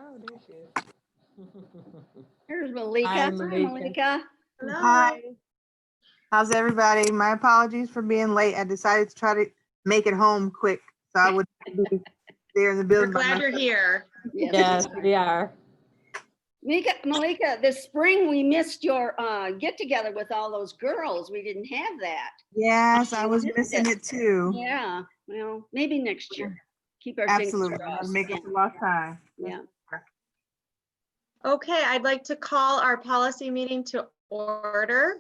Oh, there she is. Here's Malika. Hi, Hi, Malika. Malika. Hello. Hi. How's everybody? My apologies for being late. I decided to try to make it home quick, so I would be there in the We're building. by glad you're myself. here. Yes, we are. Malika, this spring we missed your get together with all those girls. We didn't have that. Yes, I was missing it too. Yeah. Well, maybe next year. Keep our Absolutely. fingers I'll crossed. make up a lost time. Yeah. Okay, I'd like to call our policy meeting to order.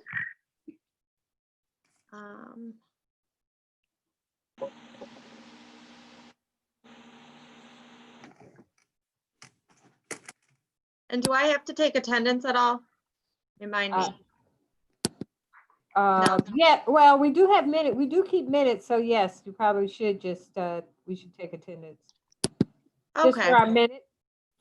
And do I have to take attendance at all? Remind me. Yeah, well, we do have minutes. We do keep minutes. So yes, you probably should just, we should take attendance. Just Okay. for our minutes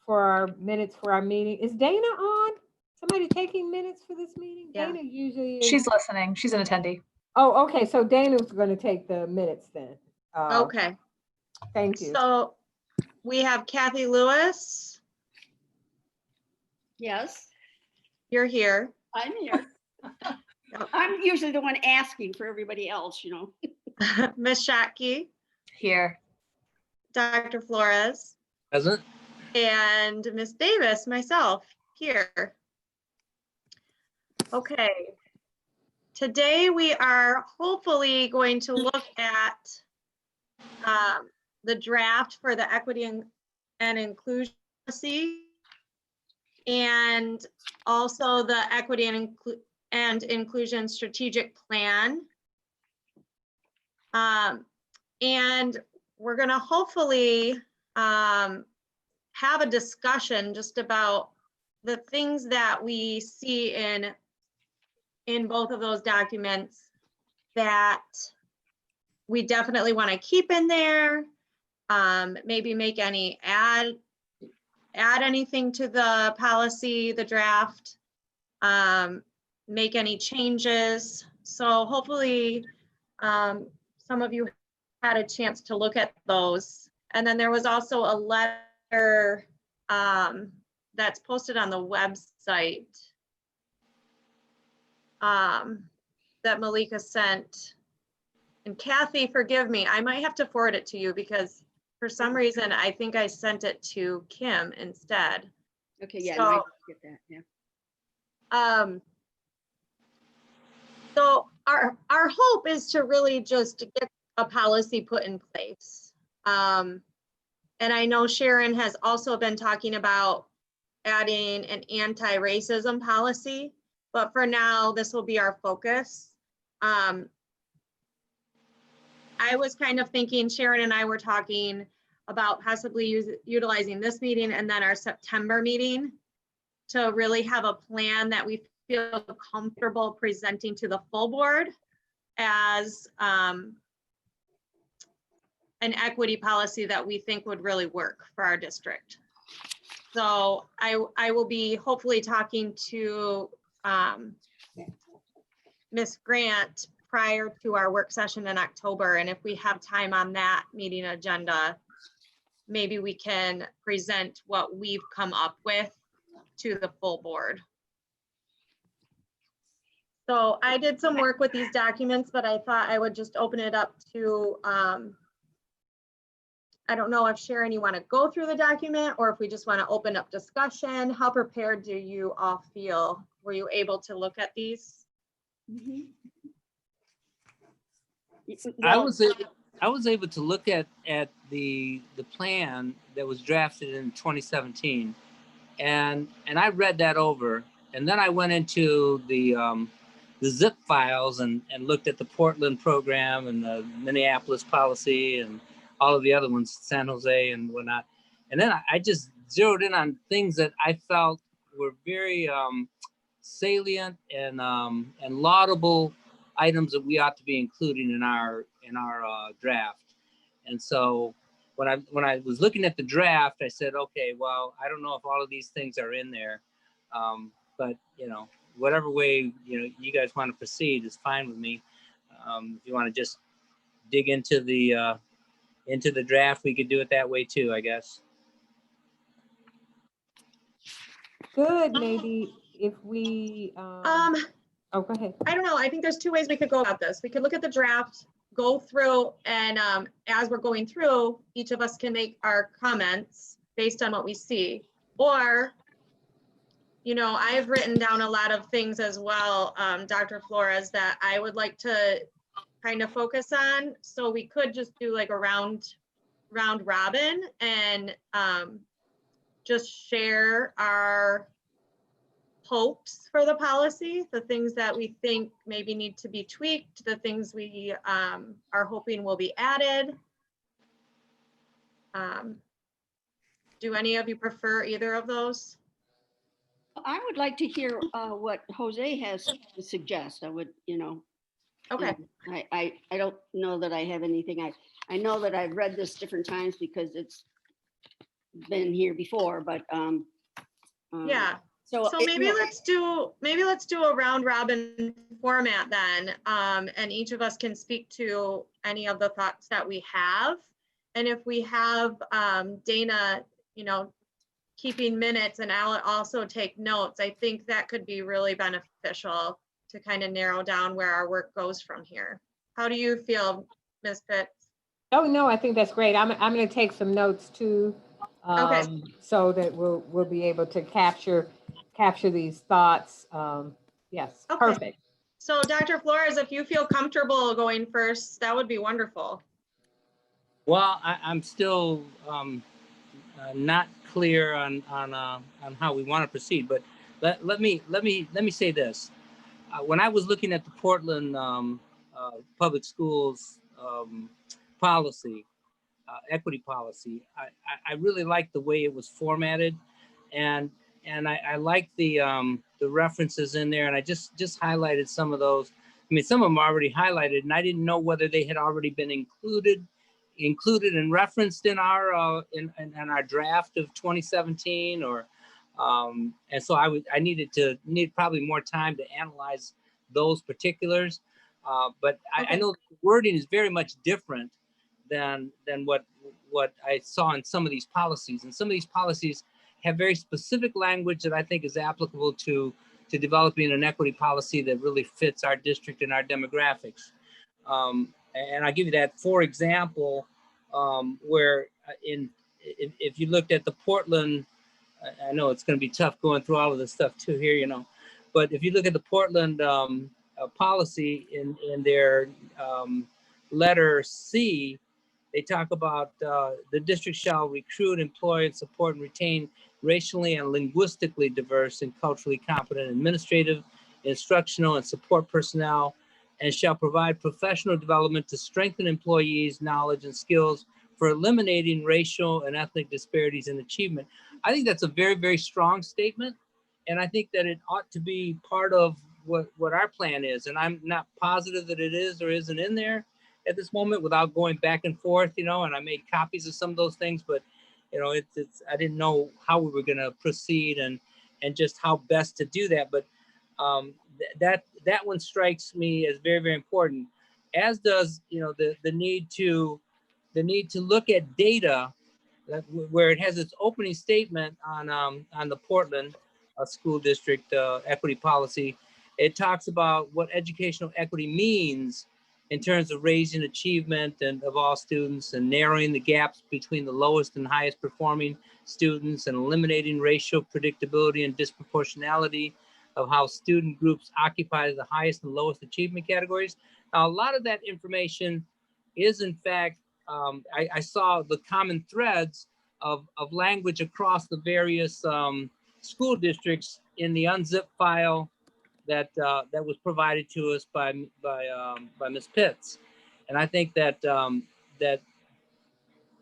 for our meeting. Is Dana on? Somebody taking minutes for this meeting? Yeah. Dana usually is. She's listening. She's an attendee. Oh, okay. So Dana's going to take the minutes then. Okay. Thank you. So we have Kathy Lewis. Yes, You're here. I'm here. I'm usually the one asking for everybody else, you know. Ms. Schottky, Here. Dr. Flores, Present. and Ms. Davis, myself, here. Okay. Today we are hopefully going to look at the draft for the equity and inclusion policy, and also the equity and inclusion strategic plan. And we're going to hopefully have a discussion just about the things that we see in both of those documents that we definitely want to keep in there. Maybe make any add anything to the policy, the draft, make any changes. So hopefully some of you had a chance to look at those. And then there was also a letter that's posted on the website that Malika sent. And Kathy, forgive me, I might have to forward it to you because for some reason, I think I sent it to Kim instead. Okay, yeah, So, no, I get that, yeah. So our hope is to really just get a policy put in place. And I know Sharon has also been talking about adding an anti-racism policy, but for now, this will be our focus. I was kind of thinking, Sharon and I were talking about possibly utilizing this meeting and then our September meeting to really have a plan that we feel comfortable presenting to the full board as an equity policy that we think would really work for our district. So I will be hopefully talking to Ms. Grant prior to our work session in October. And if we have time on that meeting agenda, maybe we can present what we've come up with to the full board. So I did some work with these documents, but I thought I would just open it up to, I don't know if Sharon, you want to go through the document or if we just want to open up discussion. How prepared do you all feel? Were you able to look at these? Mm-hmm. I was able to look at the plan that was drafted in 2017, and I read that over, and then I went into the zip files and looked at the Portland program and the Minneapolis policy and all of the other ones, San Jose and whatnot, and then I just zeroed in on things that I felt were very salient and laudable items that we ought to be including in our draft. And so when I was looking at the draft, I said, okay, well, I don't know if all of these things are in there, but you know, whatever way you guys want to proceed is fine with me. If you want to just dig into the draft, we could do it that way too, I guess. good, maybe if we, oh, go ahead. I don't know. I think there's two ways we could go about this. We could look at the draft, go through, and as we're going through, each of us can make our comments based on what we see. Or, you know, I've written down a lot of things as well, Dr. Flores, that I would like to kind of focus on. So we could just do like a round robin and just share our hopes for the policy, the things that we think maybe need to be tweaked, the things we are hoping will be added. Do any of you prefer either of those? I would like to hear what Jose has to suggest. I would, you know. Okay. I don't know that I have anything. I know that I've read this different times because it's been here before, but Yeah. So So maybe let's do a round robin format then, and each of us can speak to any of the thoughts that we have. And if we have Dana, you know, keeping minutes, and I'll also take notes, I think that could be really beneficial to kind of narrow down where our work goes from here. How do you feel, Ms. Pitts? Oh, no, I think that's great. I'm going to take some notes too. Okay. So that we'll be able to capture these thoughts. Yes, Okay. perfect. So Dr. Flores, if you feel comfortable going first, that would be wonderful. Well, I'm still not clear on how we want to proceed, but let me say this. When I was looking at the Portland Public Schools policy, equity policy, I really liked the way it was formatted, and I like the references in there, and I just highlighted some of those. I mean, some of them are already highlighted, and I didn't know whether they had already been included and referenced in our in our draft of 2017, or and so I need probably more time to analyze those particulars, but I know the wording is very much different than what I saw in some of these policies, and some of these policies have very specific language that I think is applicable to developing an equity policy that really fits our district and our demographics. And I'll give you that, for example, where if you looked at the Portland, I know it's going to be tough going through all of this stuff too here, you know, but if you look at the Portland policy in their letter C, they talk about the district shall recruit, employ, and support and retain racially and linguistically diverse and culturally competent administrative, instructional, and support personnel, and shall provide professional development to strengthen employees' knowledge and skills for eliminating racial and ethnic disparities in achievement. I think that's a very, very strong statement. And I think that it ought to be part of what our plan is. And I'm not positive that it is or isn't in there at this moment without going back and forth, you know, and I made copies of some of those things, but you know, I didn't know how we were going to proceed and just how best to do that. But that one strikes me as very, very important, as does, you know, the need to look at data where it has its opening statement on the Portland school district equity policy. It talks about what educational equity means in terms of raising achievement and of all students and narrowing the gaps between the lowest and highest performing students and eliminating racial predictability and disproportionality of how student groups occupy the highest and lowest achievement categories. Now, a lot of that information is in fact, I saw the common threads of language across the various school districts in the unzipped file that was provided to us by Ms. Pitts, and I think that that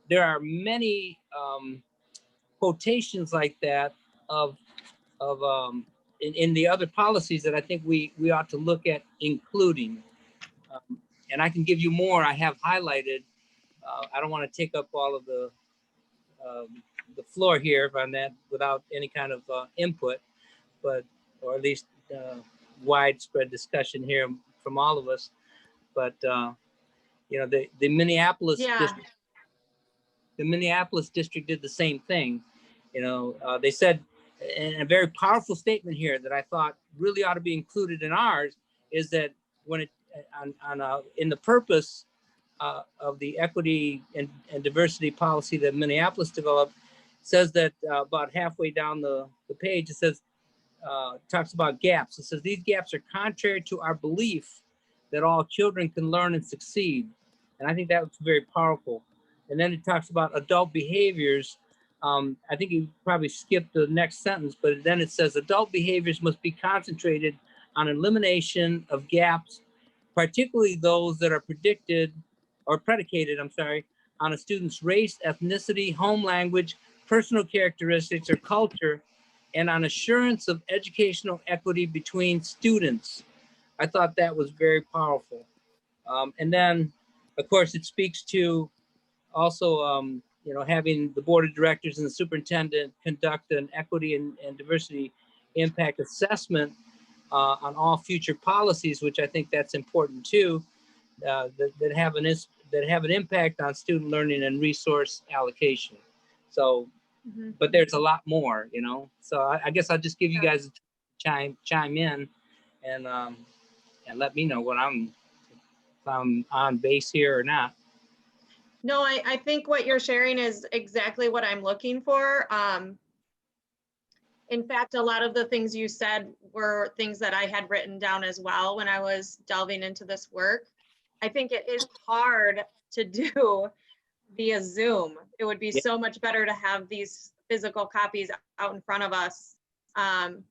there are many quotations like that of in the other policies that I think we ought to look at including, and I can give you more. I have highlighted. I don't want to take up all of the floor here on that without any kind of input, but or at least widespread discussion here from all of us. But you know, the Minneapolis district, the Minneapolis district did the same thing. You know, they said and a very powerful statement here that I thought really ought to be included in ours is that when it in the purpose of the equity and diversity policy that Minneapolis developed, says that about halfway down the page, it says, talks about gaps. It says these gaps are contrary to our belief that all children can learn and succeed. And I think that was very powerful. And then it talks about adult behaviors. I think you probably skipped the next sentence, but then it says adult behaviors must be concentrated on elimination of gaps, particularly those that are predicated, on a student's race, ethnicity, home language, personal characteristics, or culture, and on assurance of educational equity between students. I thought that was very powerful. And then, of course, it speaks to also, having the board of directors and the superintendent conduct an equity and diversity impact assessment on all future policies, which I think that's important too, that have an impact on student learning and resource allocation. So, but there's a lot more, So I guess I'll just give you guys a chime in, and let me know if I'm on base here or not. No, I think what you're sharing is exactly what I'm looking for. In fact, a lot of the things you said were things that I had written down as well when I was delving into this work. I think it is hard to do via Zoom. It would be so much better to have these physical copies out in front of us. But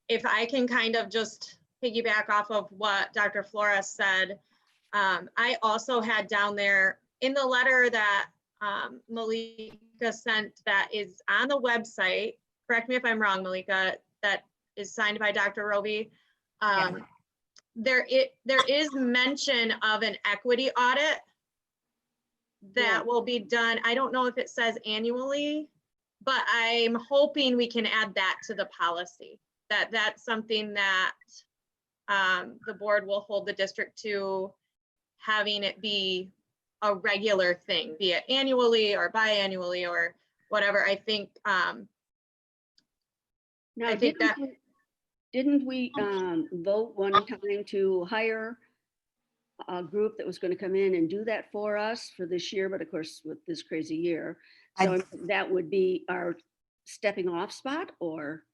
if I can kind of just piggyback off of what Dr. Flores said, I also had down there in the letter that Malika sent that is on the website, correct me if I'm wrong, Malika, that is signed by Dr. Roby. There is mention of an equity audit that will be done. I don't know if it says annually, but I'm hoping we can add that to the policy, that's something that the board will hold the district to, having it be a regular thing, be it annually or biannually or whatever. I think Now, I think that didn't we vote one time to hire a group that was going to come in and do that for us for this year, but of course with this crazy year, so that would be our stepping off spot? Or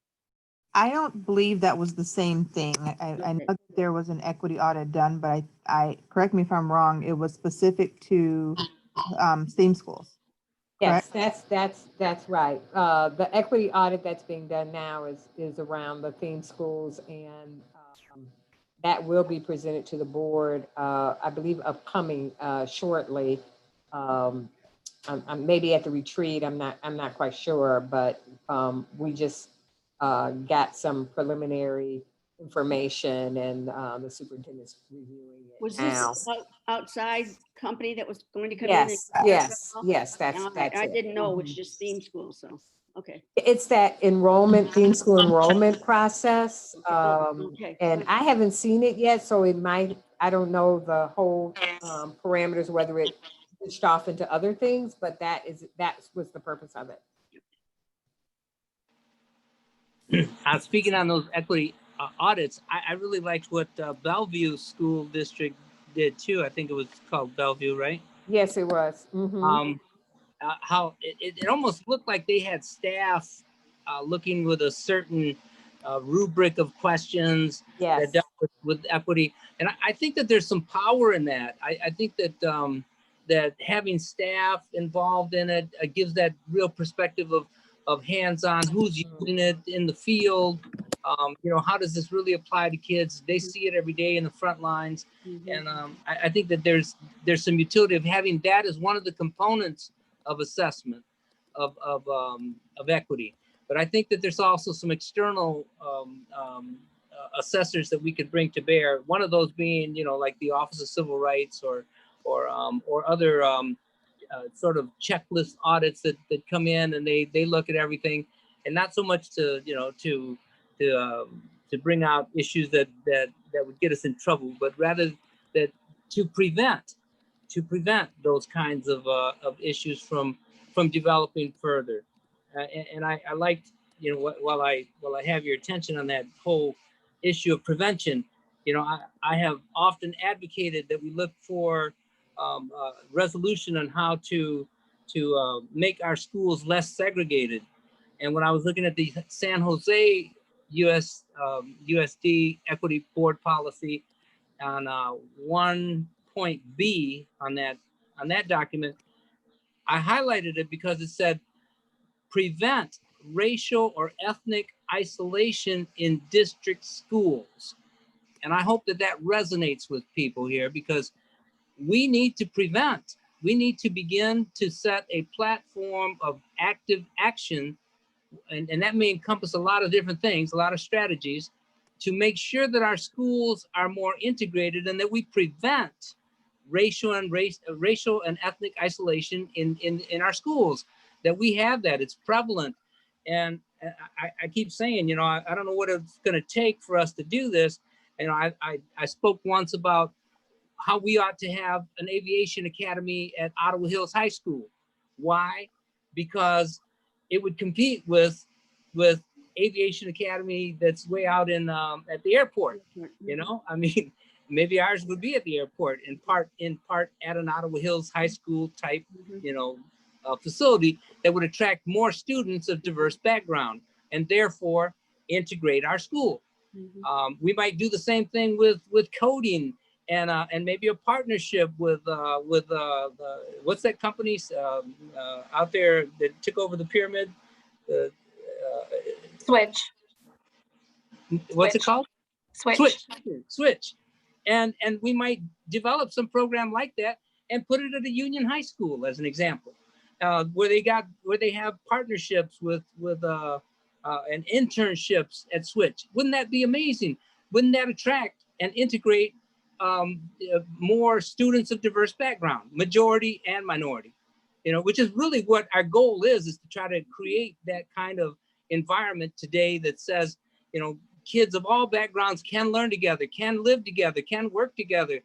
I don't believe that was the same thing. I know that there was an equity audit done, but I correct me if I'm wrong, it was specific to STEAM schools. Yes, that's right. The equity audit that's being done now is around the theme schools, and that will be presented to the board, I believe upcoming shortly. I'm maybe at the retreat, I'm not quite sure, but we just got some preliminary information, and the superintendent's reviewing it was now. this outside company that was going to come in? Yes, yes, that's I it. didn't know, which just theme school, so, okay. It's that theme school enrollment process. Okay. And I haven't seen it yet, so it might, I don't know the whole parameters, whether it switched off into other things, but that was the purpose of it. Speaking on those equity audits, I really liked what Bellevue School District did too. I think it was called Bellevue, right? Yes, it was. How it almost looked like they had staff looking with a certain rubric of questions that dealt with equity. And I think that there's some power in that. I think that that having staff involved in it gives that real perspective of hands-on, who's using it in the field. How does this really apply to kids? They see it every day in the front lines. And I think that there's some utility of having that as one of the components of assessment of equity. But I think that there's also some external assessors that we could bring to bear. One of those being, like the Office of Civil Rights or other sort of checklist audits that come in, and they look at everything, and not so much to bring out issues that would get us in trouble, but rather that to prevent those kinds of issues from developing further. and I liked, you know, while I have your attention on that whole issue of prevention, you know, I have often advocated that we look for resolution on how to make our schools less segregated. And when I was looking at the San Jose USD Equity Board policy on 1.B on that document, I highlighted it because it said prevent racial or ethnic isolation in district schools. And I hope that that resonates with people here, because we need to prevent. We need to begin to set a platform of active action, and that may encompass a lot of different things, a lot of strategies, to make sure that our schools are more integrated and that we prevent racial and ethnic isolation in our schools. That we have that, it's prevalent. And I keep saying, you know, I don't know what it's going to take for us to do this. You know, I spoke once about how we ought to have an aviation academy at Ottawa Hills High School. Why? Because it would compete with aviation academy that's way out in at the airport. You know, I mean, maybe ours would be at the airport, in part at an Ottawa Hills High School type, you know, facility that would attract more students of diverse background and therefore integrate our school. We might do the same thing with coding, and maybe a partnership with what's that company out there that took over the pyramid? Switch. What's it Switch. called? Switch. And we might develop some program like that and put it at a union high school as an example, where they have partnerships with and internships at Switch. Wouldn't that be amazing? Wouldn't that attract and integrate more students of diverse background, majority and minority? You know, which is really what our goal is to try to create that kind of environment today that says, you know, kids of all backgrounds can learn together, can live together, can work together,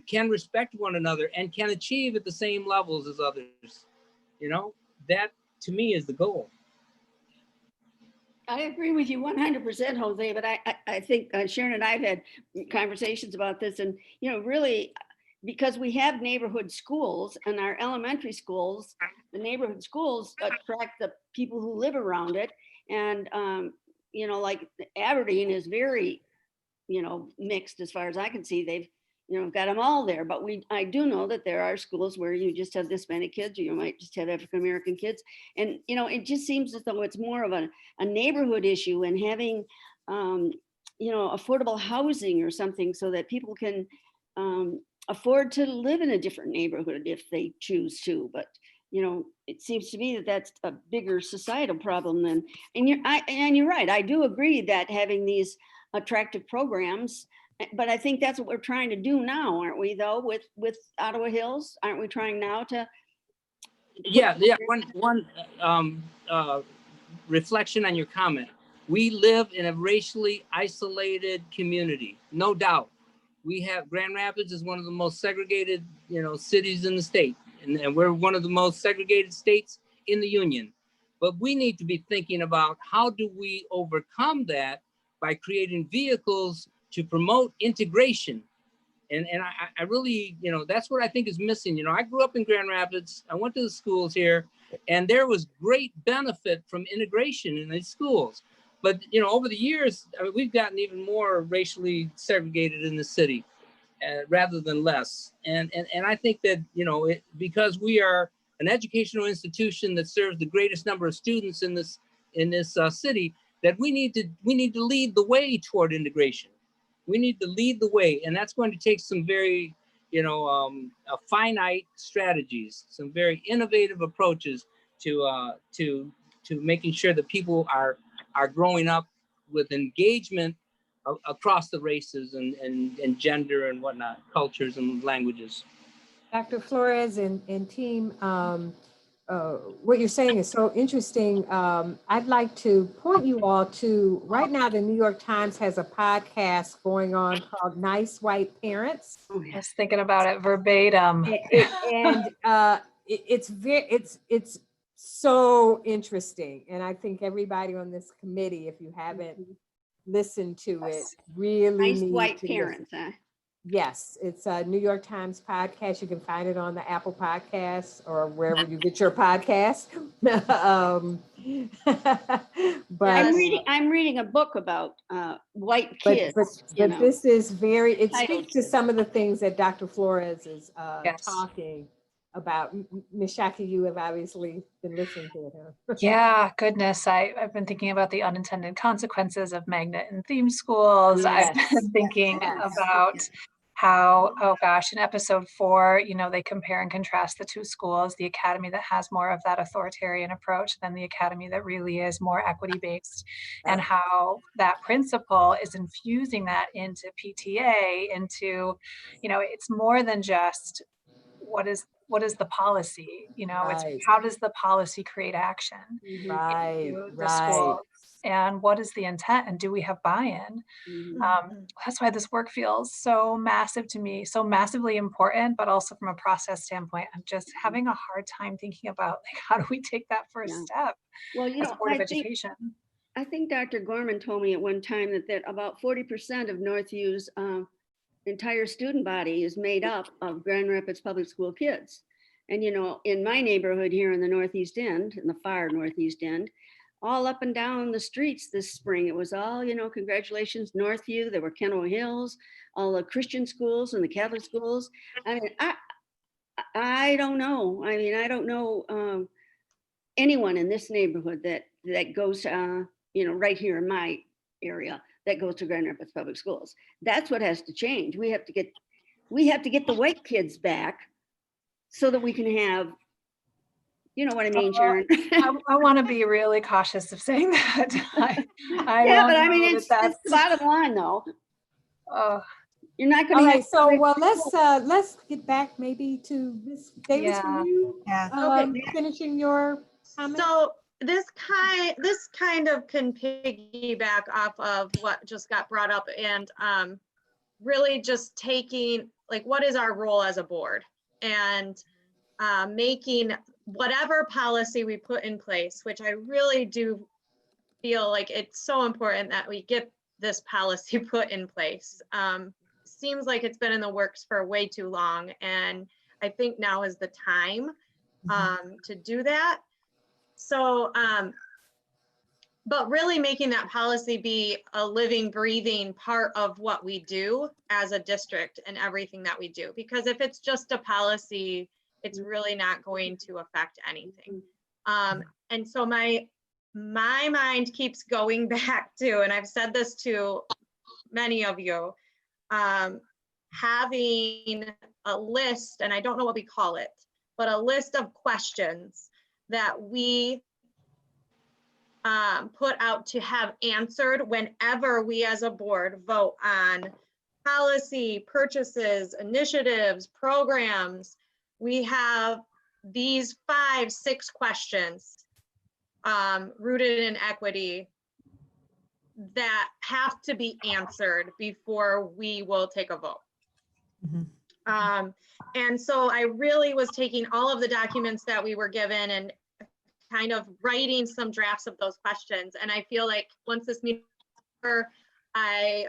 can respect one another, and can achieve at the same levels as others. You know, that to me is the goal. I agree with you 100%, Jose, but I think Sharon and I have had conversations about this, and, you know, really, because we have neighborhood schools, and our elementary schools, the neighborhood schools attract the people who live around it. And, you know, like Aberdeen is very, you know, mixed as far as I can see. They've, you know, got them all there, but I do know that there are schools where you just have this many kids, or you might just have African-American kids. And, you know, it just seems as though it's more of a neighborhood issue, and having, you know, affordable housing or something so that people can afford to live in a different neighborhood if they choose to. But, you know, it seems to me that that's a bigger societal problem than, and you're right. I do agree that having these attractive programs, but I think that's what we're trying to do now, aren't we, though, with Ottawa Hills? Aren't we trying now to? Yeah. One reflection on your comment. We live in a racially isolated community, no doubt. We have Grand Rapids is one of the most segregated, you know, cities in the state, and we're one of the most segregated states in the union. But we need to be thinking about how do we overcome that by creating vehicles to promote integration. And I really, you know, that's what I think is missing. You know, I grew up in Grand Rapids. I went to the schools here, and there was great benefit from integration in these schools. But, you know, over the years, I mean, we've gotten even more racially segregated in the city rather than less. And I think that, you know, because we are an educational institution that serves the greatest number of students in this city, that we need to lead the way toward integration. We need to lead the way, and that's going to take some very, you know, finite strategies, some very innovative approaches to making sure that people are growing up with engagement across the races and gender and whatnot, cultures and languages. Dr. Flores and team, what you're saying is so interesting. I'd like to point you all to, right now, the New York Times has a podcast going on called Nice White Parents. Oh, I yeah. was thinking about it verbatim. And it's so interesting. And I think everybody on this committee, if you haven't listened to it, really Nice need white to listen. parents, huh? Yes, it's a New York Times podcast. You can find it on the Apple Podcasts or wherever you get your podcast. But I'm reading a book about white but kids, but this is very, it Titled speaks to some of the things that Dr. Flores is Yes. talking about. Ms. Shaki, you have obviously been listening to it, huh? Yeah, goodness. I've been thinking about the unintended consequences of magnet and theme schools. I've Yes. been thinking Yes. about how, oh gosh, in episode 4, they compare and contrast the two schools, the academy that has more of that authoritarian approach than the academy that really is more equity-based, and how that principal is infusing that into PTA, into, it's more than just what is the policy, it's Right. how does the policy create action Right, into the right. school, and what is the intent, and do we have buy-in? That's why this work feels so massive to me, so massively important, but also from a process standpoint, I'm just having a hard time thinking about, like, how do we take that first step Well, as a Board of Education? I think Dr. Gorman told me at one time that about 40% of Northview's entire student body is made up of Grand Rapids Public School kids. And, in my neighborhood here in the Northeast End, in the far Northeast End, all up and down the streets this spring, it was all, congratulations, Northview. There were Kenowa Hills, all the Christian schools and the Catholic schools. I mean, I don't know. I mean, I don't know anyone in this neighborhood that goes, right here in my area, that goes to Grand Rapids Public Schools. That's what has to change. We have to get the white kids back so that we can have, you know what I mean, Sharon? I want to be really cautious of saying that. I Yeah, don't but I mean, know it's that the bottom line, though. Oh, You're not going All to. right, so well, let's get back maybe to Ms. Davis, Yeah. for you, Yeah. Okay. finishing your comment. So this kind of can piggyback off of what just got brought up, and really just taking, like, what is our role as a board, and making whatever policy we put in place, which I really do feel like it's so important that we get this policy put in place. Seems like it's been in the works for way too long, and I think now is the time to do that. So, but really making that policy be a living, breathing part of what we do as a district and everything that we do. Because if it's just a policy, it's really not going to affect anything. And so my mind keeps going back to, and I've said this to many of you, having a list, and I don't know what we call it, but a list of questions that we put out to have answered whenever we as a board vote on policy, purchases, initiatives, programs. We have these 5-6 questions rooted in equity that have to be answered before we will take a vote. And so I really was taking all of the documents that we were given and kind of writing some drafts of those questions. And I feel like once this meeting is over, I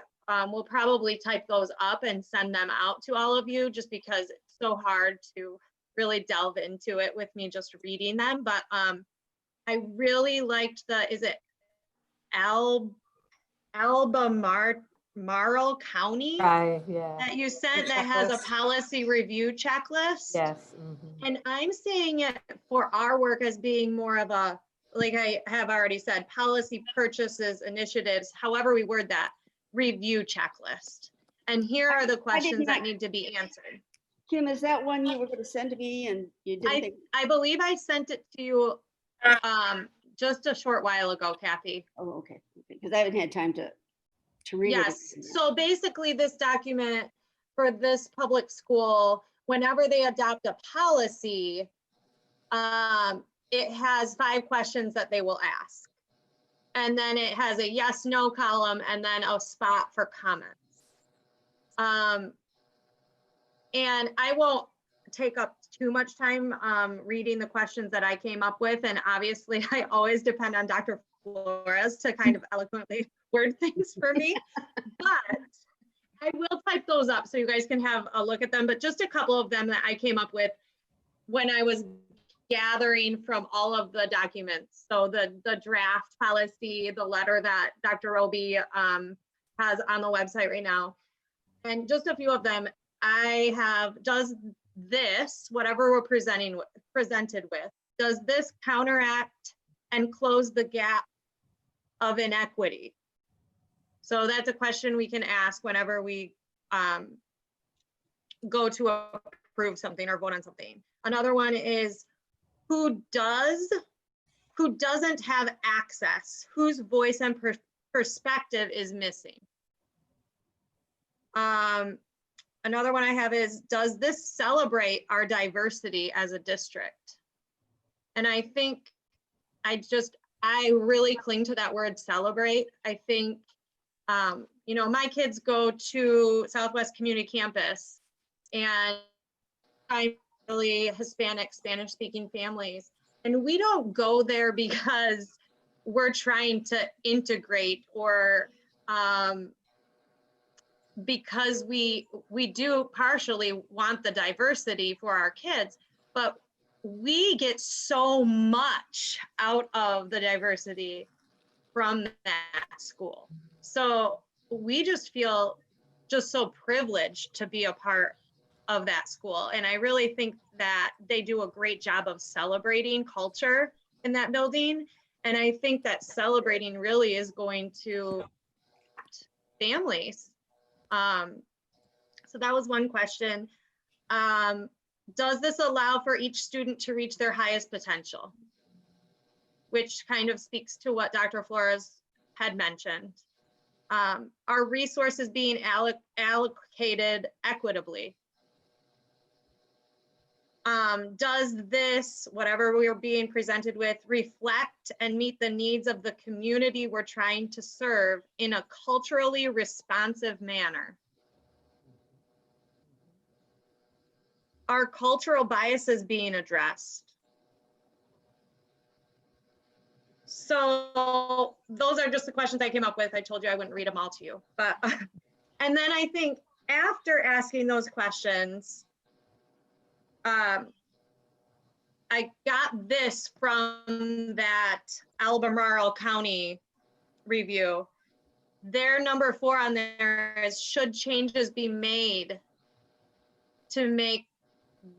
will probably type those up and send them out to all of you, just because it's so hard to really delve into it with me just reading them. But I really liked is it Albemarle County Right, yeah. that you sent, The that has a checklist. policy review checklist? Yes. And I'm seeing it for our work as being more of a, like I have already said, policy, purchases, initiatives, however we word that, review checklist. And here are the questions that need to be answered. Kim, is that one you were going to send to me and you didn't think? I believe I sent it to you just a short while ago, Kathy. Oh, okay. Because I haven't had time to read it. Yes, so basically this document for this public school, whenever they adopt a policy, it has 5 questions that they will ask. And then it has a yes, no column, and then a spot for comments. And I won't take up too much time reading the questions that I came up with. And obviously I always depend on Dr. Flores to kind of eloquently word things for me. But I will type those up so you guys can have a look at them. But just a couple of them that I came up with when I was gathering from all of the documents. So the draft policy, the letter that Dr. Roby has on the website right now. And just a few of them, I have, does this, whatever we're presented with, does this counteract and close the gap of inequity? So that's a question we can ask whenever we go to approve something or vote on something. Another one is who doesn't have access, whose voice and perspective is missing. Another one I have is, does this celebrate our diversity as a district? And I think I really cling to that word celebrate. I think, you know, my kids go to Southwest Community Campus and primarily Hispanic, Spanish speaking families. And we don't go there because we're trying to integrate or because we do partially want the diversity for our kids, but we get so much out of the diversity from that school. So we just feel just so privileged to be a part of that school. And I really think that they do a great job of celebrating culture in that building. And I think that celebrating really is going to families. So that was one question. Does this allow for each student to reach their highest potential? Which kind of speaks to what Dr. Flores had mentioned. Are resources being allocated equitably? Does this, whatever we are being presented with, reflect and meet the needs of the community we're trying to serve in a culturally responsive manner? Are cultural biases being addressed? So those are just the questions I came up with. I told you I wouldn't read them all to you, but, and then I think after asking those questions, I got this from that Albemarle County review. Their number 4 on there is, should changes be made to make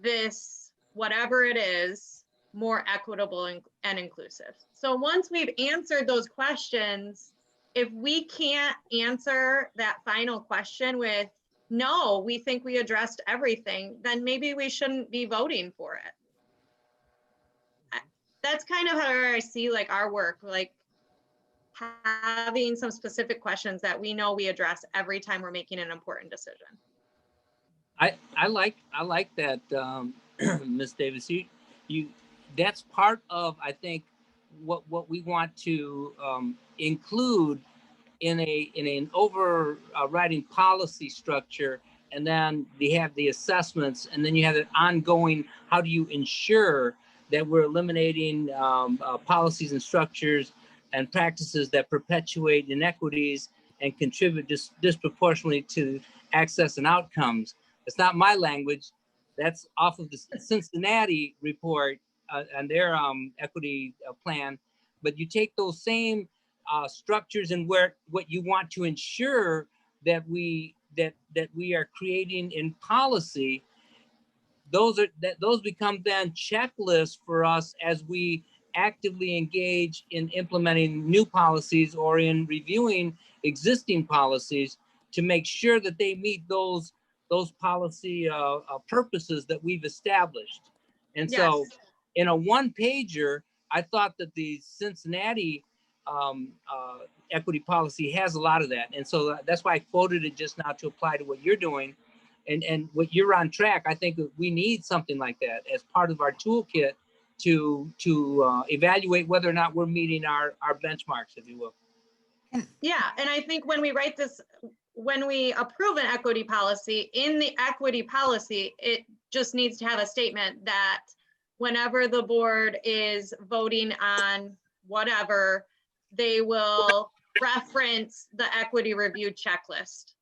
this, whatever it is, more equitable and inclusive? So once we've answered those questions, if we can't answer that final question with, no, we think we addressed everything, then maybe we shouldn't be voting for it. That's kind of how I see like our work, like having some specific questions that we know we address every time we're making an important decision. I like that, Ms. Davis. You that's part of, I think, what we want to include in an overriding policy structure, and then they have the assessments, and then you have an ongoing, how do you ensure that we're eliminating policies and structures and practices that perpetuate inequities and contribute disproportionately to access and outcomes. It's not my language. That's off of the Cincinnati report and their equity plan. But you take those same structures and what you want to ensure that we are creating in policy, those become then checklists for us as we actively engage in implementing new policies or in reviewing existing policies to make sure that they meet those policy purposes that we've established. And Yes. So in a one-pager, I thought that the Cincinnati equity policy has a lot of that. And so that's why I quoted it just now to apply to what you're doing. And what you're on track, I think we need something like that as part of our toolkit to evaluate whether or not we're meeting our benchmarks, if you will. Yeah, and I think when we write this, when we approve an equity policy, in the equity policy, it just needs to have a statement that whenever the board is voting on whatever, they will reference the equity review checklist.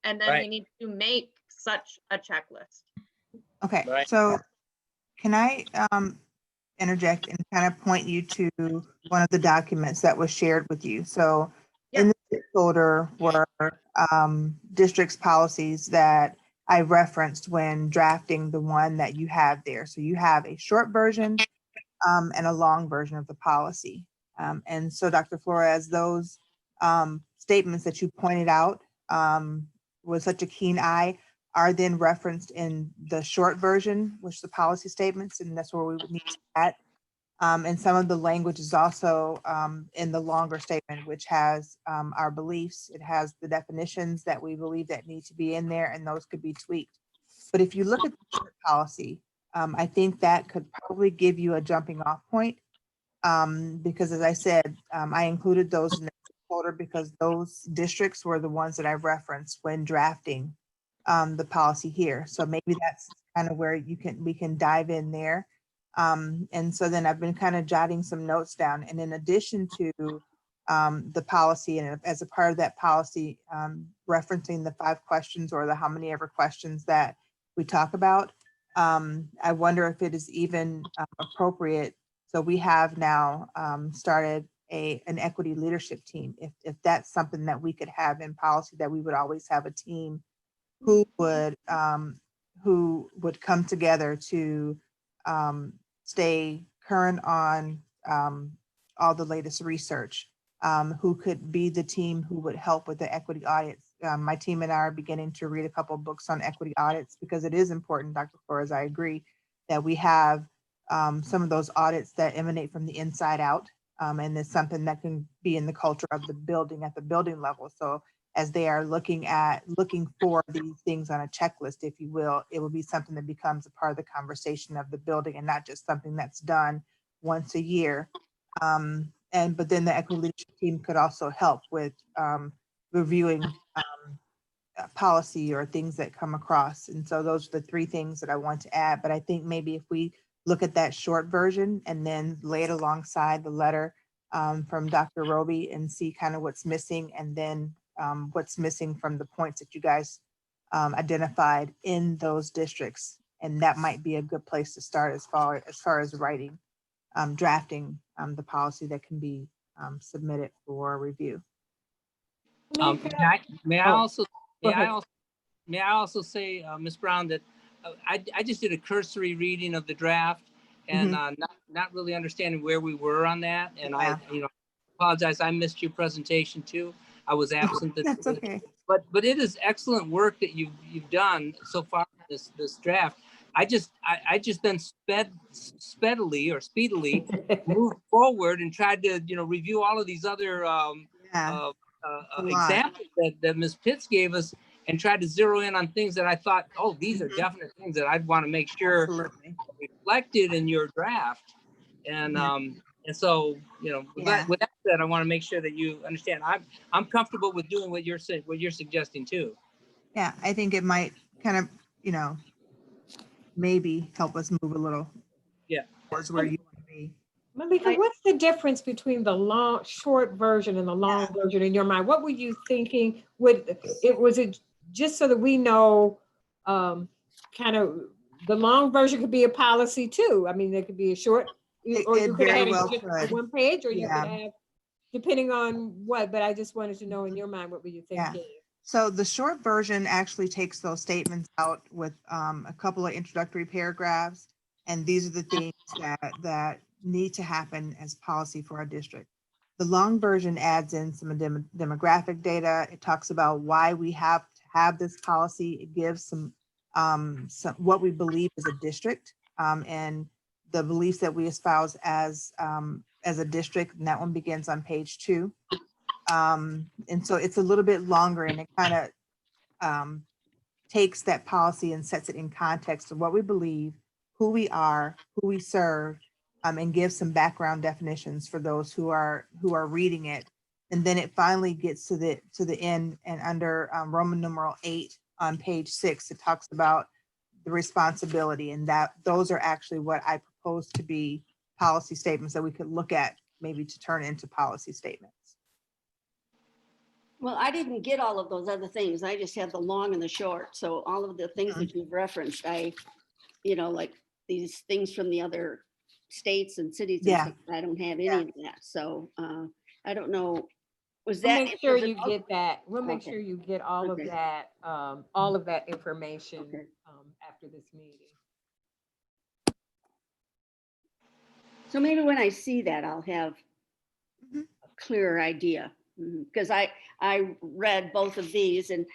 And then we Right. need to make such a checklist. Okay, Right. so can I interject and kind of point you to one of the documents that was shared with you? So in the folder were district's policies that I referenced when drafting the one that you have there. So you have a short version and a long version of the policy. And so Dr. Flores, those statements that you pointed out with such a keen eye are then referenced in the short version, which the policy statements, and that's where we would need to add. And some of the language is also in the longer statement, which has our beliefs. It has the definitions that we believe that need to be in there, and those could be tweaked. But if you look at the short policy, I think that could probably give you a jumping off point. Because as I said, I included those in the folder because those districts were the ones that I referenced when drafting the policy here. So maybe that's kind of where we can dive in there. And so then I've been kind of jotting some notes down. And in addition to the policy, and as a part of that policy, referencing the 5 questions or the how many ever questions that we talk about, I wonder if it is even appropriate. So we have now started an equity leadership team. If that's something that we could have in policy, that we would always have a team who would come together to stay current on all the latest research, who could be the team who would help with the equity audits. My team and I are beginning to read a couple of books on equity audits because it is important, Dr. Flores, I agree, that we have some of those audits that emanate from the inside out. And it's something that can be in the culture of the building at the building level. So as they are looking for these things on a checklist, if you will, it will be something that becomes a part of the conversation of the building and not just something that's done once a year. But then the equity leadership team could also help with reviewing policy or things that come across. And so those are the 3 things that I want to add. But I think maybe if we look at that short version and then lay it alongside the letter from Dr. Roby and see kind of what's missing, and then what's missing from the points that you guys identified in those districts. And that might be a good place to start as far as writing, drafting the policy that can be submitted for review. May I also ahead. say, Ms. Brown, that I just did a cursory reading of the draft and not really understanding where we were on that. And I apologize, I missed your presentation too. I was absent. That's okay. But it is excellent work that you've done so far in this draft. I just been speedily moved forward and tried to review all of these other examples that Ms. Pitts gave us, and tried to zero in on things that I thought, oh, these are definite things that I'd want to make sure reflected in your draft. And and so with that said, I want to make sure that you understand I'm comfortable with doing what you're suggesting too. Yeah, I think it might kind of maybe help us move a little towards where you want to be. Malika, what's the difference between the short version and the long version in your mind? What were you thinking? Was it just so that we know, kind of the long version could be a policy too? I mean, there could be a short, or you could have just a 1 page, or you could have, depending on what. But I just wanted to know in your mind, what were you thinking? Yeah. So the short version actually takes those statements out with a couple of introductory paragraphs. And these are the things that need to happen as policy for our district. The long version adds in some demographic data. It talks about why we have to have this policy. It gives some what we believe as a district and the beliefs that we espouse as a district. And that one begins on page 2. And so it's a little bit longer, and it kind of takes that policy and sets it in context of what we believe, who we are, who we serve, and gives some background definitions for those who are reading it. And then it finally gets to the end, and under Roman numeral 8 on page 6, it talks about the responsibility, and that those are actually what I propose to be policy statements that we could look at maybe to turn into policy statements. Well, I didn't get all of those other things. I just had the long and the short. So all of the things that you've referenced, like these things from the other states and cities and Yeah. stuff, I don't have any Yeah. of that. So I don't know. Was We'll that? make sure was it you all- get that. We'll make Okay. sure you get all Okay. all of that information Okay. after this meeting. So maybe when I see that, I'll have Mhm. a clearer idea. Because I read both of these, and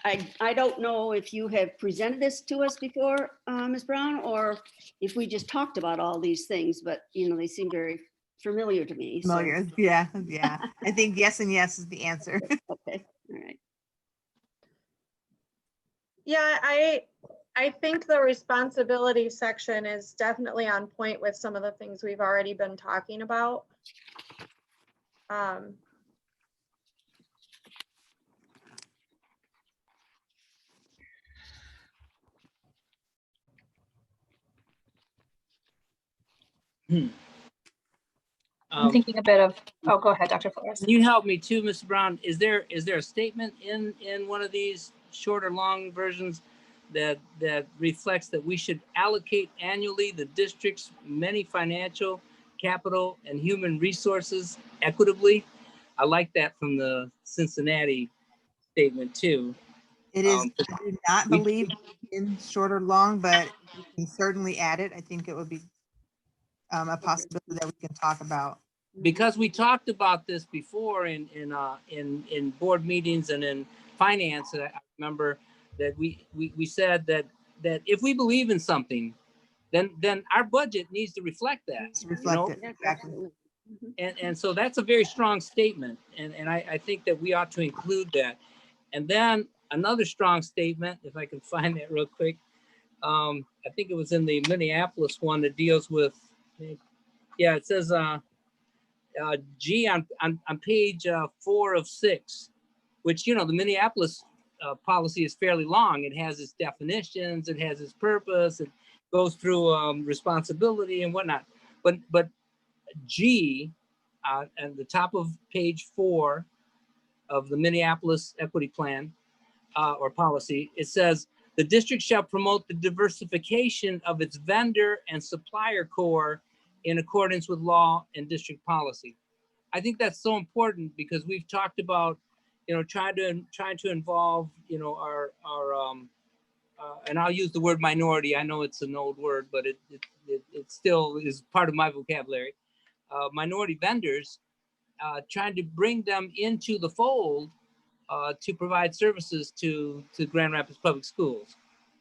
I don't know if you have presented this to us before, Ms. Brown, or if we just talked about all these things, but they seem very familiar to me. so- Familiar, yeah. I think yes and yes is the answer. Okay, all right. Yeah, I think the responsibility section is definitely on point with some of the things we've already been talking about. I'm thinking a bit of, oh, go ahead, Dr. Flores. Can you help me too, Mr. Brown? Is there a statement in one of these short or long versions that reflects that we should allocate annually the district's many financial, capital, and human resources equitably? I like that from the Cincinnati statement too. It is, Um, I do not we- believe in short or long, but you can certainly add it. I think it would be a possibility that we can talk about. Because we talked about this before in board meetings and in finance, and I remember that we said that if we believe in something, then our budget needs to reflect that. To reflect it. Yes, Exactly. absolutely. And so that's a very strong statement, and I think that we ought to include that. And then another strong statement, if I can find that real quick, I think it was in the Minneapolis one that deals with, yeah, it says G on page 4 of 6, which, the Minneapolis policy is fairly long. It has its definitions, it has its purpose, it goes through responsibility and whatnot. But G at the top of page 4 of the Minneapolis equity plan or policy, it says the district shall promote the diversification of its vendor and supplier core in accordance with law and district policy. I think that's so important because we've talked about, trying to involve, our and I'll use the word minority. I know it's an old word, but it still is part of my vocabulary. Minority vendors, trying to bring them into the fold to provide services to Grand Rapids Public Schools.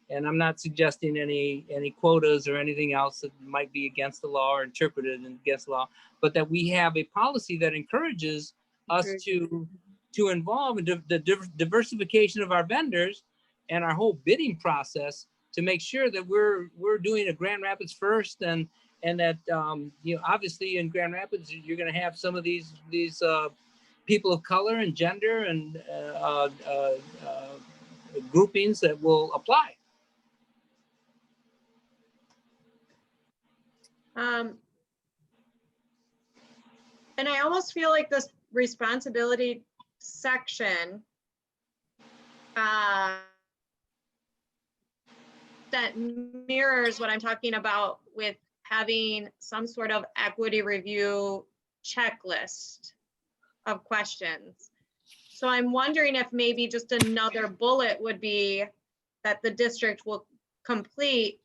And I'm not suggesting any quotas or anything else that might be against the law or interpreted against the law, but that we have a policy that encourages us to involve in the diversification of our vendors and our whole bidding process to make sure that we're doing a Grand Rapids first, and that obviously in Grand Rapids you're going to have some of these people of color and gender and groupings that will apply. And I almost feel like this responsibility section that mirrors what I'm talking about with having some sort of equity review checklist of questions. So I'm wondering if maybe just another bullet would be that the district will complete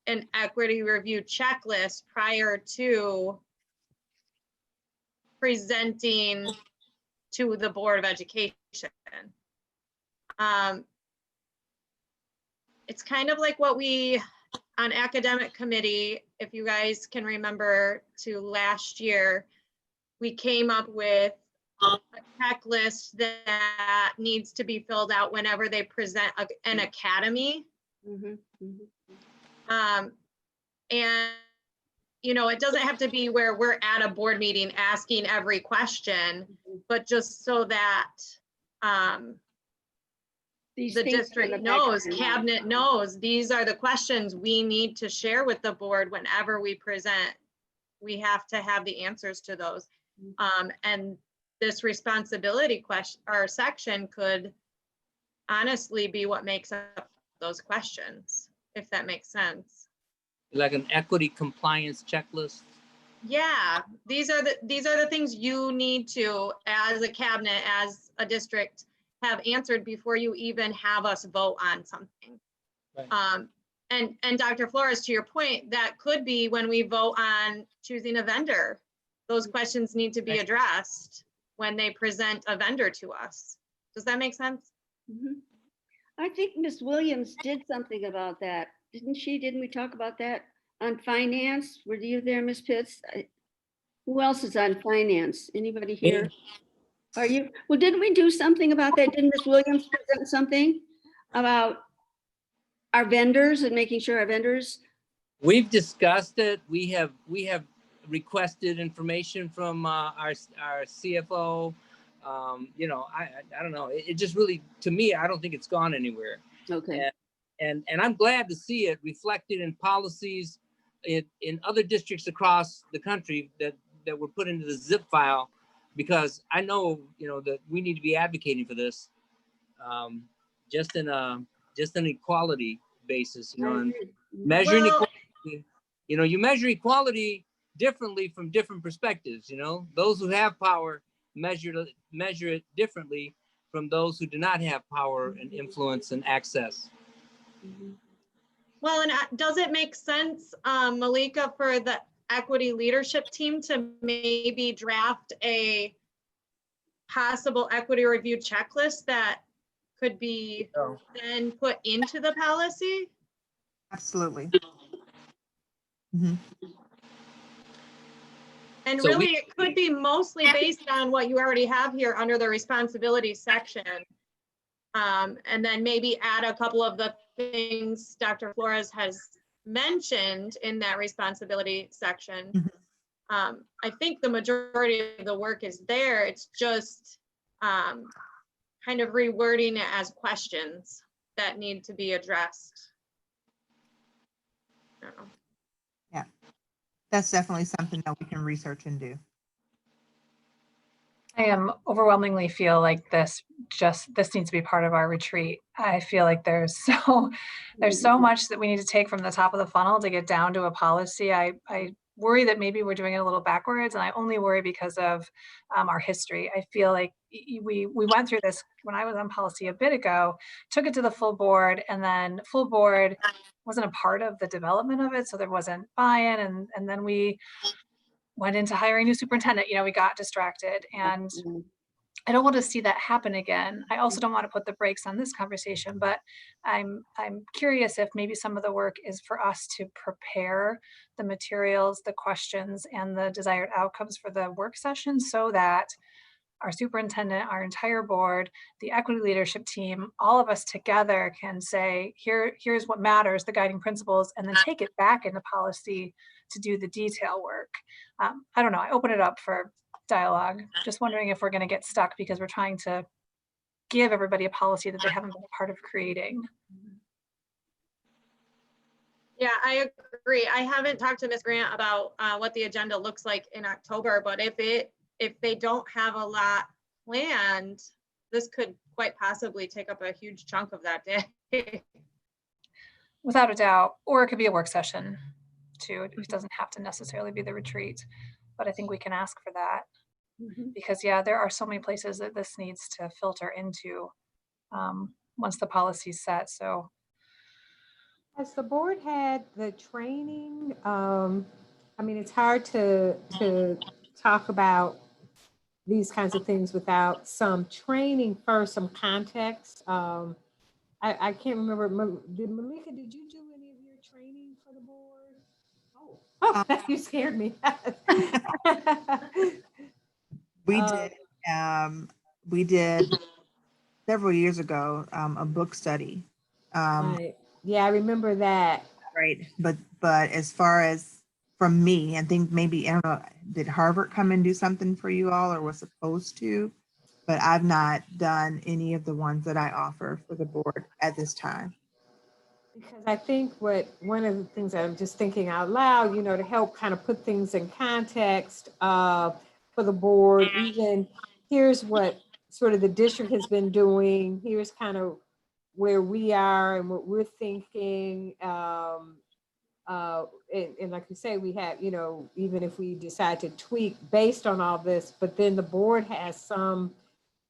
an equity review checklist prior to presenting to the Board of Education. It's kind of like what we, on academic committee, if you guys can remember to last year, we came up with a checklist that needs to be filled out whenever they present an academy. And it doesn't have to be where we're at a board meeting asking every question, but just so that These the things in district back of knows, their mind. cabinet knows, these are the questions we need to share with the board whenever we present. We have to have the answers to those. And this responsibility question or section could honestly be what makes up those questions, if that makes sense. Like an equity compliance checklist. Yeah, these are the things you need to, as a cabinet, as a district, have answered before you even have us vote on something. Right. And Dr. Flores, to your point, that could be when we vote on choosing a vendor. Those questions need to be addressed when they present a vendor to us. Does that make sense? Mhm. I think Miss Williams did something about that, didn't she? Didn't we talk about that on finance? Were you there, Miss Pitts? Who else is on finance? Anybody here? Are you? Well, didn't we do something about that? Didn't Miss Williams present something about our vendors and making sure our vendors? We've discussed it. We have requested information from our CFO. You know, I don't know. It just really, to me, I don't think it's gone anywhere. Okay. And I'm glad to see it reflected in policies in other districts across the country that were put into the zip file, because I know, you know, that we need to be advocating for this, just in an equality basis, you know, and measuring Well, equality. You know, you measure equality differently from different perspectives. You know, those who have power measure it differently from those who do not have power and influence and access. well, and does it make sense, Malika, for the equity leadership team to maybe draft a possible equity review checklist that could be then put into the policy? Absolutely. Mhm. And So really, it could be mostly based on what you already have here under the responsibility section. And then maybe add a couple of the things Dr. Flores has mentioned in that responsibility section. Mhm. I think the majority of the work is there. It's just kind of rewording it as questions that need to be addressed. I don't know. Yeah, that's definitely something that we can research and do. I am overwhelmingly feel like this needs to be part of our retreat. I feel like there's so much that we need to take from the top of the funnel to get down to a policy. I worry that maybe we're doing it a little backwards, and I only worry because of our history. I feel like we went through this when I was on policy a bit ago, took it to the full board, and then full board wasn't a part of the development of it, so there wasn't buy-in, and then we went into hiring a new superintendent. You know, we got distracted, and I don't want to see that happen again. I also don't want to put the brakes on this conversation, but I'm curious if maybe some of the work is for us to prepare the materials, the questions, and the desired outcomes for the work session, so that our superintendent, our entire board, the equity leadership team, all of us together can say, here's what matters, the guiding principles, and then take it back into policy to do the detail work. I don't know, I open it up for dialogue. Just wondering if we're going to get stuck because we're trying to give everybody a policy that they haven't been a part of creating. Yeah, I agree. I haven't talked to Ms. Grant about what the agenda looks like in October, but if they don't have a lot planned, this could quite possibly take up a huge chunk of that day. Without a doubt, or it could be a work session too. It doesn't have to necessarily be the retreat, but I think we can ask for that. Because yeah, there are so many places that this needs to filter into once the policy's set. So Has the board had the training? I mean, it's hard to talk about these kinds of things without some training first, some context. I can't remember. Did Malika, did you do any of your training for the board? Oh, you scared me. We did. We did several years ago a book study. Right. Yeah, I remember that. Right. But as far as from me, I think maybe, I don't know, did Harvard come and do something for you all or was supposed to? but I've not done any of the ones that I offer for the board at this time. Because I think one of the things that I'm just thinking out loud, to help kind of put things in context for the board, even here's what sort of the district has been doing, here's kind of where we are and what we're thinking. And like you say, we have, even if we decide to tweak based on all this, but then the board has some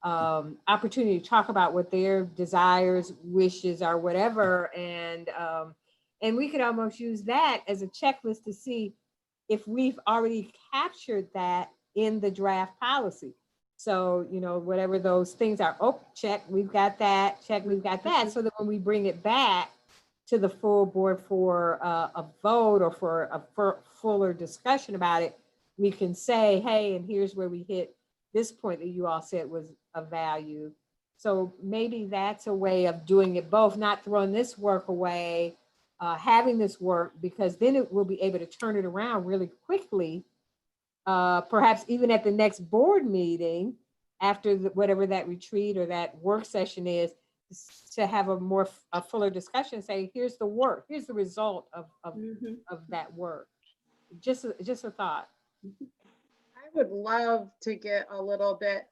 opportunity to talk about what their desires, wishes are, whatever. And we could almost use that as a checklist to see if we've already captured that in the draft policy. So, whatever those things are, oh, check, we've got that, check, we've got that. So that when we bring it back to the full board for a vote or for a fuller discussion about it, we can say, hey, and here's where we hit this point that you all said was of value. So maybe that's a way of doing it both, not throwing this work away, having this work, because then it will be able to turn it around really quickly, perhaps even at the next board meeting after whatever that retreat or that work session is, to have a fuller discussion, say, here's the work, here's the result of that work. Just a thought. I would love to get a little bit,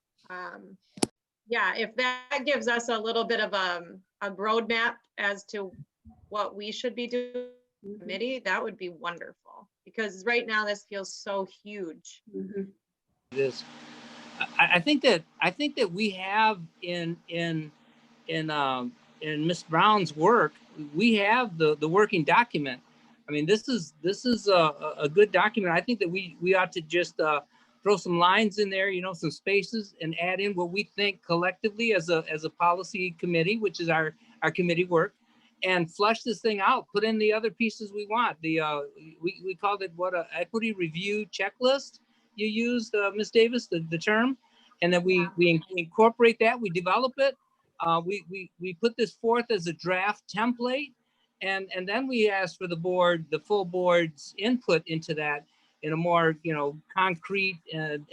yeah, if that gives us a little bit of a roadmap as to what we should be doing committee, that would be wonderful, because right now this feels so huge. This, I think that we have in Ms. Brown's work, we have the working document. I mean, this is a good document. I think that we ought to just throw some lines in there, some spaces, and add in what we think collectively as a policy committee, which is our committee work, and flush this thing out. Put in the other pieces we want. We called it what, a equity review checklist. You used, Ms. Davis, the term, and then we incorporate that. We develop it. We put this forth as a draft template, and then we ask for the full board's input into that in a more concrete and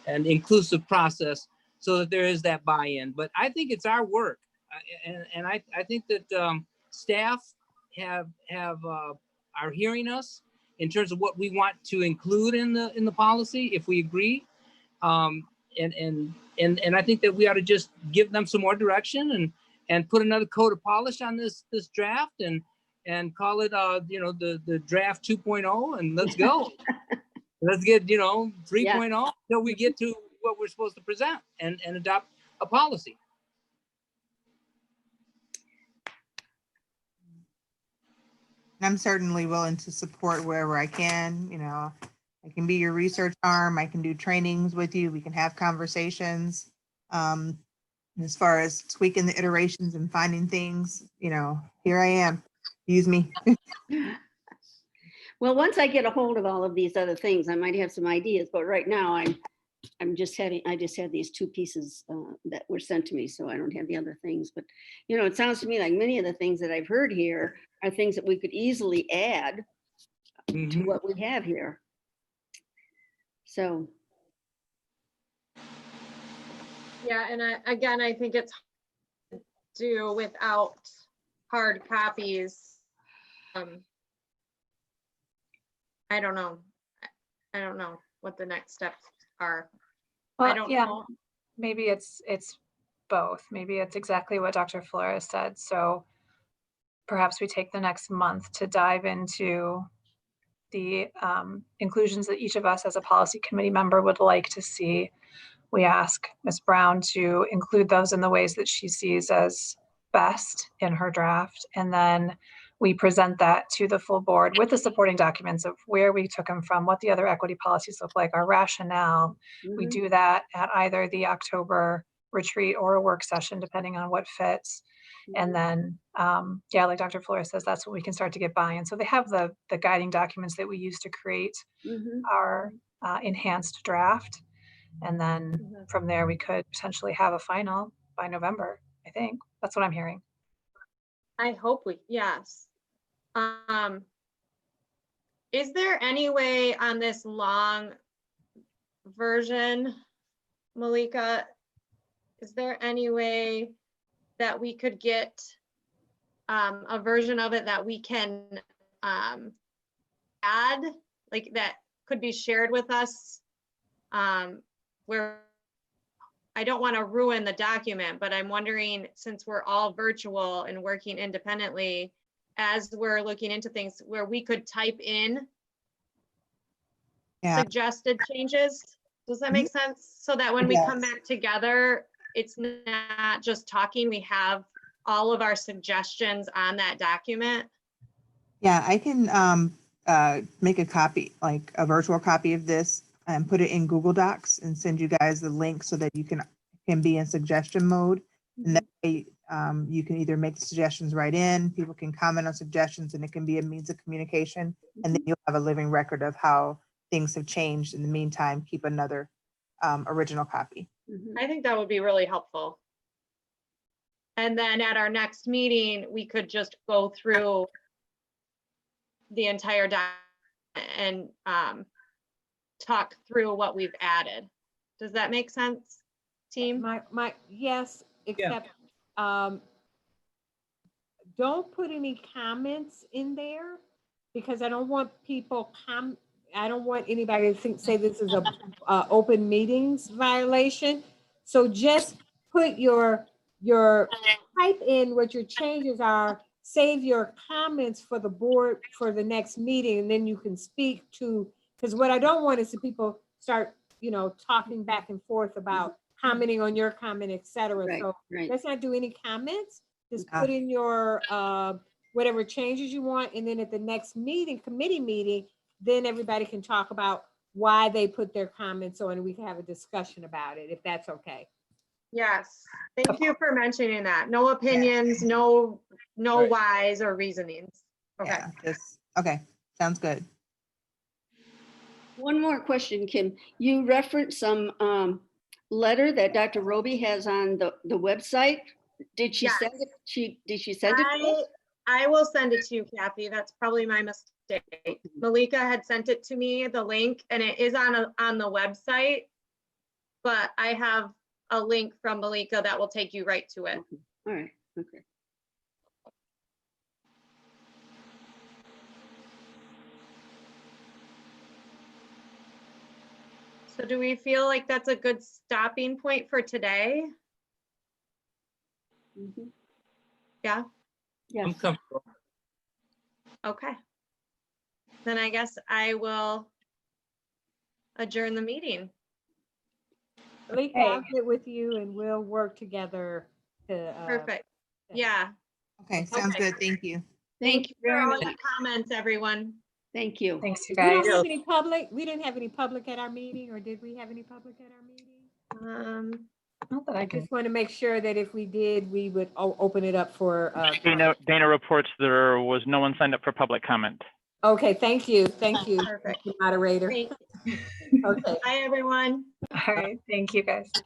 inclusive process, so that there is that buy-in. But I think it's our work, and I think that staff are hearing us in terms of what we want to include in the policy if we agree. And I think that we ought to just give them some more direction and put another coat of polish on this draft and call it the draft 2.0, and let's go. Let's get 3.0 till we get to what we're supposed to present and adopt a policy. I'm certainly willing to support wherever I can. I can be your research arm. I can do trainings with you. We can have conversations. As far as tweaking the iterations and finding things, here I am. Use me. Well, once I get a hold of all of these other things, I might have some ideas, but right now I just had these two pieces that were sent to me, so I don't have the other things. But it sounds to me like many of the things that I've heard here are things that we could easily add to what we have here. So Yeah, and I think it's hard to do without hard copies. I don't know what the next steps are. Well, I don't yeah, know. maybe it's both. Maybe it's exactly what Dr. Flores said. So perhaps we take the next month to dive into the inclusions that each of us as a policy committee member would like to see. We ask Ms. Brown to include those in the ways that she sees as best in her draft. And then we present that to the full board with the supporting documents of where we took them from, what the other equity policies look like, our rationale. We do that at either the October retreat or a work session, depending on what fits. And then, like Dr. Flores says, that's when we can start to get buy-in. So they have the guiding documents that we use to create our enhanced draft. And then from there, we could potentially have a final by November, I think. That's what I'm hearing. I hope yes. Is there any way on this long version Malika, is there any way that we could get a version of it that we can add, like that could be shared with us? Where I don't want to ruin the document, but I'm wondering, since we're all virtual and working independently, as we're looking into things, where we could type in Yeah. suggested changes. Does that make sense? So that when we come Yes. back together, it's not just talking, we have all of our suggestions on that document. Yeah, I can make a copy, like a virtual copy of this and put it in Google Docs and send you guys the link so that you can be in suggestion mode. And that way, you can either make the suggestions right in, people can comment on suggestions, and it can be a means of communication. And then you'll have a living record of how things have changed. In the meantime, keep another original copy. Mhm. I think that would be really helpful. And then at our next meeting, we could just go through the entire document and talk through what we've added. Does that make sense, team? Yes, except, don't put any comments in there because I don't want people I don't want anybody to say this is a open meetings violation. So just put type in what your changes are, save your comments for the board for the next meeting, and then you can speak to, because what I don't want is the people start, talking back and forth about commenting on your comment, et cetera. Right, So right. let's not do any comments. Just Yeah. put in your whatever changes you want, and then at the next committee meeting, then everybody can talk about why they put their comments on, and we can have a discussion about it, if that's okay. Yes. Thank you for mentioning that. No opinions, no Right. whys or reasonings. Okay. Yeah, okay, sounds good. One more question, Kim. You referenced some letter that Dr. Roby has on the website. Did she Yes. send it? Did she send it to us? I will send it to you, Kathy. That's probably my mistake. Malika had sent it to me, the link, and it is on the website. But I have a link from Malika that will take you right to it. Okay. All right, okay. So do we feel like that's a good stopping point for today? Mhm. Yeah, Yes. I'm comfortable. okay. Then I guess I will adjourn the meeting. Malika, I'll get with you and we'll work together to. Perfect. Yeah, Okay, sounds Okay. good. Thank you. thank you for very all much. your comments, everyone. Thank you. Thanks, you We don't guys. have any public, we didn't have any public at our meeting, or did we have any public at our meeting? Not that I I can. just want to make sure that if we did, we would open it up for. Dana reports there was no one signed up for public comment. Okay, thank you, Perfect. Mr. Moderator. Thank- Okay. Bye, everyone. All right. Thank you, guys.